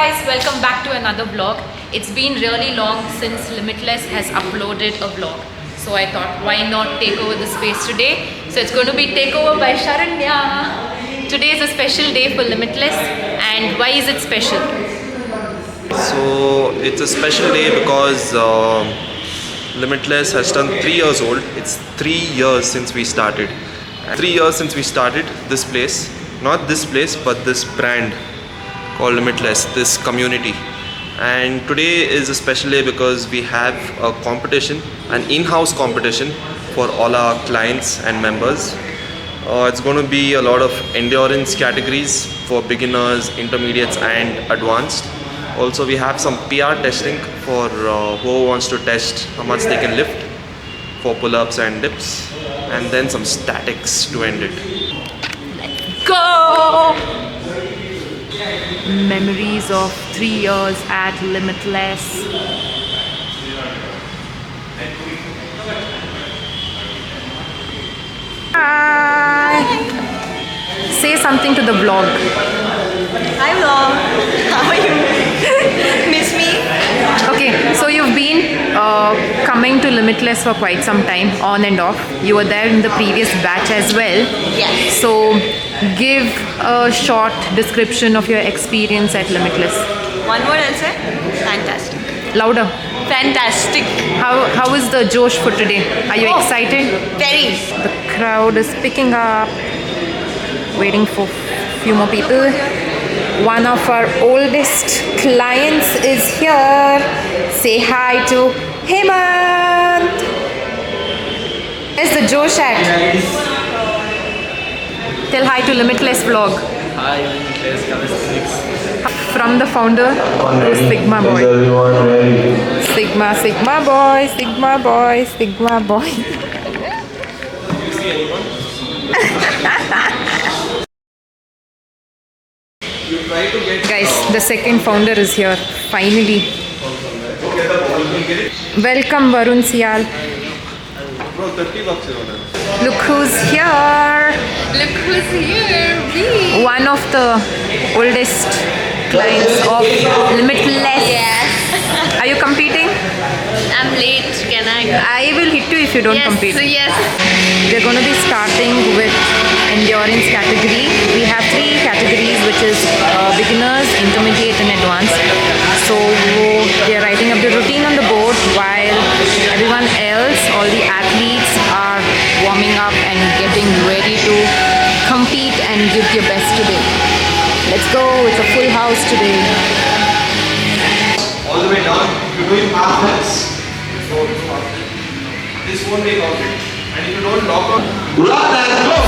guys, welcome back to another vlog. It's been really long since Limitless has uploaded a vlog. So I thought, why not take over the space today? So it's going to be takeover by Sharanya. Today is a special day for Limitless, and why is it special? So it's a special day because Limitless has turned 3 years old. It's 3 years since we started. 3 years since we started this place. Not this place, but this brand called Limitless, this community. And today is a special day because we have a competition, an in-house competition for all our clients and members. It's going to be a lot of endurance categories for beginners, intermediates and advanced. Also we have some PR testing for who wants to test how much they can lift for pull-ups and dips, and then some statics to end it. Go! Memories of 3 years at Limitless. Hi! Say something to the vlog. Hi vlog, how are you? Miss me? Okay, so you've been coming to Limitless for quite some time, on and off. You were there in the previous batch as well. Yes. So give a short description of your experience at Limitless. One word I'll say, fantastic. Louder. Fantastic. How is the Josh for today? Are you excited? Very. The crowd is picking up, waiting for few more people. One of our oldest clients is here. Say hi to Hemant. Where's the Josh at? Tell hi to Limitless vlog. Hi, Limitless Calisthenics. From the founder to Sigma boy. Sigma boy, Sigma boy, Sigma boy. Guys, the second founder is here, finally. Welcome, Varun Sial. Look who's here. Look who's here. One of the oldest clients of Limitless. Yes. Are you competing? I'm late, can I will hit you if you don't compete. Yes. We're going to be starting with endurance category. We have 3 categories, which is beginners, intermediate and advanced. So we are writing up the routine on the board while everyone else, all the athletes are warming up and getting ready to compete and give your best today. Let's go, it's a full house today. All the way down, if you're doing half reps, this won't take off it. And if you don't lock on, run and go!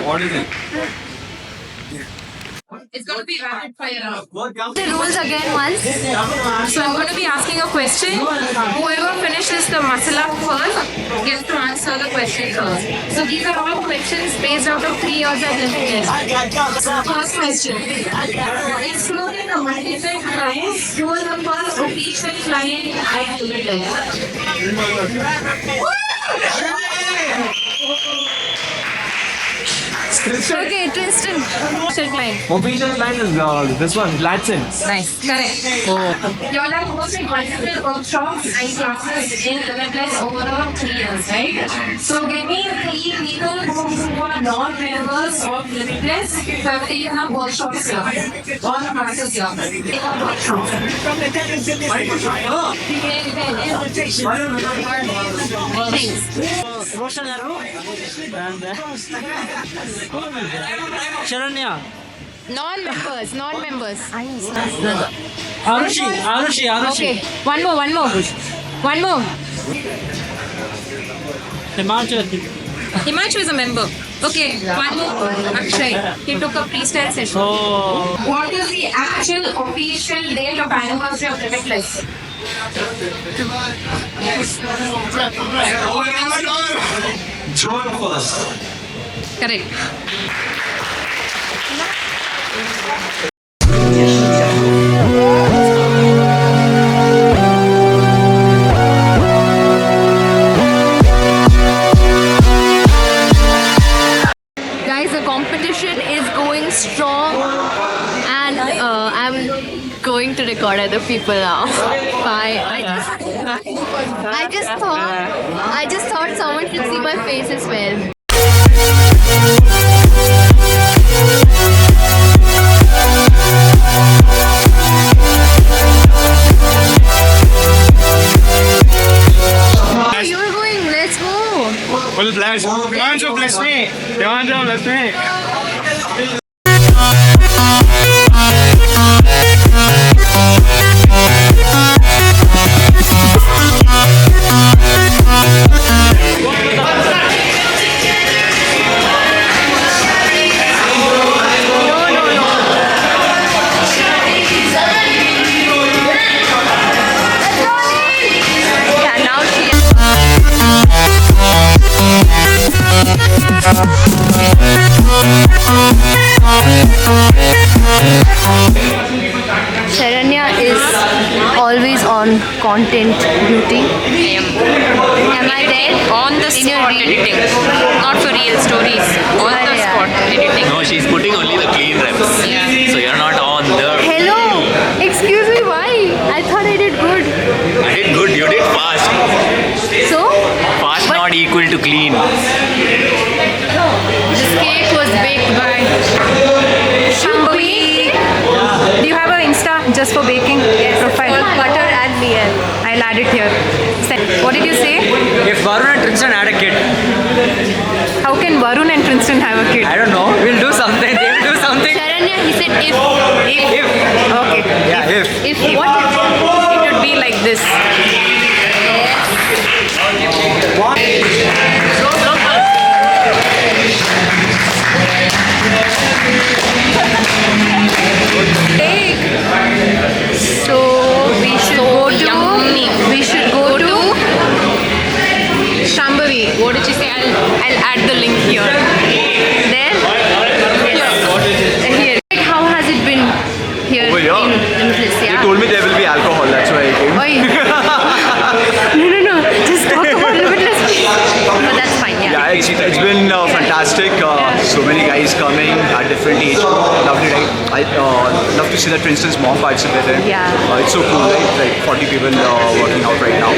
What is it? It's going to be rapid fire round. The rules again once. So I'm going to be asking a question. Whoever finishes the muscle up first gets to answer the question first. So these are all questions based out of 3 years at Limitless. First question. Excluding the multi-fit clients, who was the first official client at Okay, Tristan. Official client. Official client is this one, Latson. Nice. Correct. You all have hosted multiple workshops and classes in Limitless over 3 years, right? So give me 3 people who are non-members of Limitless who have taken up workshops here or classes here. Roshan Aru and Sharanya. Non-members. Arushi. Okay, one more. Himachal. Himanshu is a member. Okay, one more. Akshay. He took a freestyle session. Oh. What is the actual official date of anniversary of Limitless? Correct. Guys, the competition is going strong, and I'm going to record other people now. Bye. I just thought someone should see my face as well. Oh, you're going. Let's go. Well, bless. Devanjo, bless me. Devanjo, bless me. Yeah, now she. Sharanya is always on content beauty. Am I there? On the In your spot reel? editing. Not for real stories. On the yeah. spot editing. No, she's putting only the clean reps. Yeah. So you're not on the. Hello. Excuse me, why? I thought I did good. I did good. You did fast. So, Fast not equal to clean. this cake was baked by Shambhavi. Do you have an Insta just for baking profile? butter and meal. I'll add it here. What did you say? If Varun and Tristan had a kid, How can Varun and Princeton have a kid? I don't know. We'll do something. They will do something. Sharanya, he said if. Okay. Yeah, if. If what? It would be like this. So we should go to. yummy. We should go to. Shambhavi. What did you say? I'll add the link here. There. Here. How has it been here Over here? in Limitless? They Yeah. told me there will be alcohol, that's why I came. Oi. No. Just talk about Limitless. But that's fine. Yeah. Yeah, it's been fantastic. So many guys coming at different age. Loved it. I love to see that Princeton's mom participated. Yeah. It's so cool, right? Like 40 people working out right now.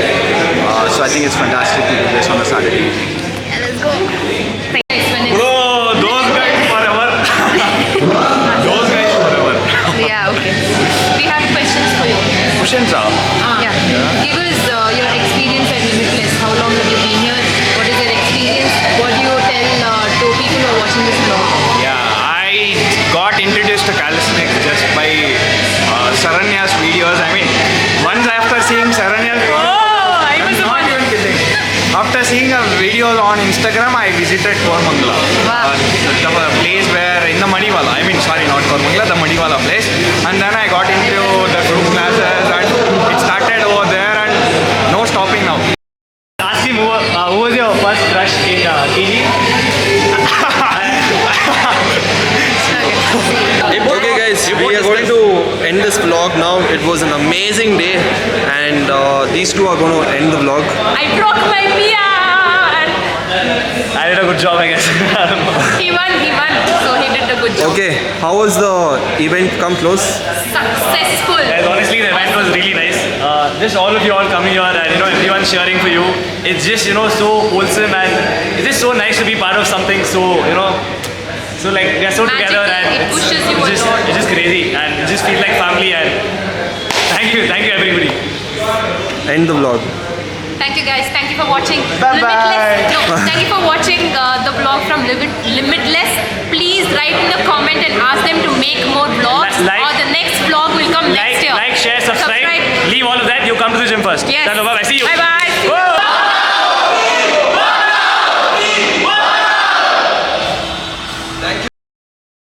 So I think it's fantastic to do this on a Saturday evening. Yeah, let's go. Bro, those guys forever. Those guys forever. Yeah. Okay. We have questions for you. Questions are? Yeah. Give us your experience at Limitless. How long have you been here? What is your experience? What do you tell to people who are watching this vlog? Yeah, I got introduced to calisthenics just by Saranya's videos. I mean, once after seeing Saranya's I was not even kidding. After seeing her videos on Instagram, I visited Kormangala. The place where, in the Madiwala, I mean, sorry, not Kormangala, the Madiwala place. And then I got into the group classes and it started over there and no stopping now. Ask him who was your first crush in TV? Okay guys, we are going to end this vlog now. It was an amazing day and these two are going to end the vlog. I broke my PR. I did a good job, I guess. He won. So he did a good job. Okay, how was the event? Come close. Successful. Guys, honestly, the event was really nice. Just all of you all coming here and everyone cheering for you. It's just so wholesome and it's just so nice to be part of something so so like we are so Magical. together and It pushes you it's a lot. it's just crazy and it just feels like family and thank you everybody. End the vlog. Thank you guys. Thank you for watching. Bye-bye. Limitless. No, thank you for watching the vlog from Limitless. Please write in the comment and ask them to make more vlogs. Like- or the next vlog will come next year. Like, share, subscribe. Leave all of that. You come to the gym first. Yes. Bye. See you. Bye bye. Whoa.